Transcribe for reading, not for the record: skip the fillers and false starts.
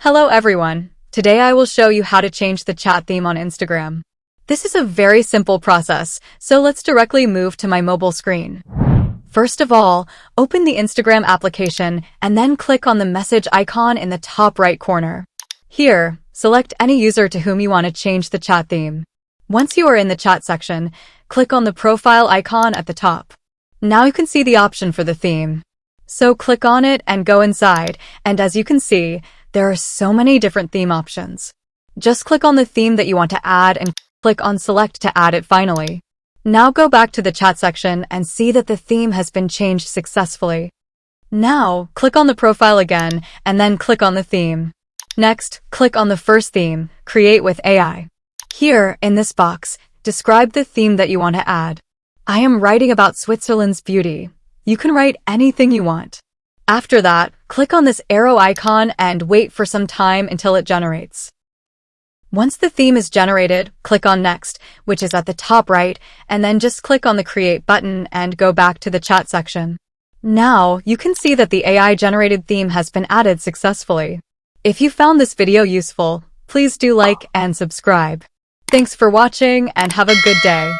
Hello everyone. Today I will show you how to change the chat theme on Instagram. This is a very simple process, so let's directly move to my mobile screen. First of all, open the Instagram application and then click on the message icon in the top right corner. Here, select any user to whom you want to change the chat theme. Once you are in the chat section, click on the profile icon at the top. Now you can see the option for the theme. So click on it and go inside, and as you can see, there are so many different theme options. Just click on the theme that you want to add and click on Select to add it finally. Now go back to the chat section and see that the theme has been changed successfully. Now, click on the profile again and then click on the theme. Next, click on the first theme, Create with AI. Here, in this box, describe the theme that you want to add. I am writing about Switzerland's beauty. You can write anything you want. After that, click on this arrow icon and wait for some time until it generates. Once the theme is generated, click on Next, which is at the top right, and then just click on the Create button and go back to the chat section. Now, you can see that the AI-generated theme has been added successfully. If you found this video useful, please do like and subscribe. Thanks for watching and have a good day.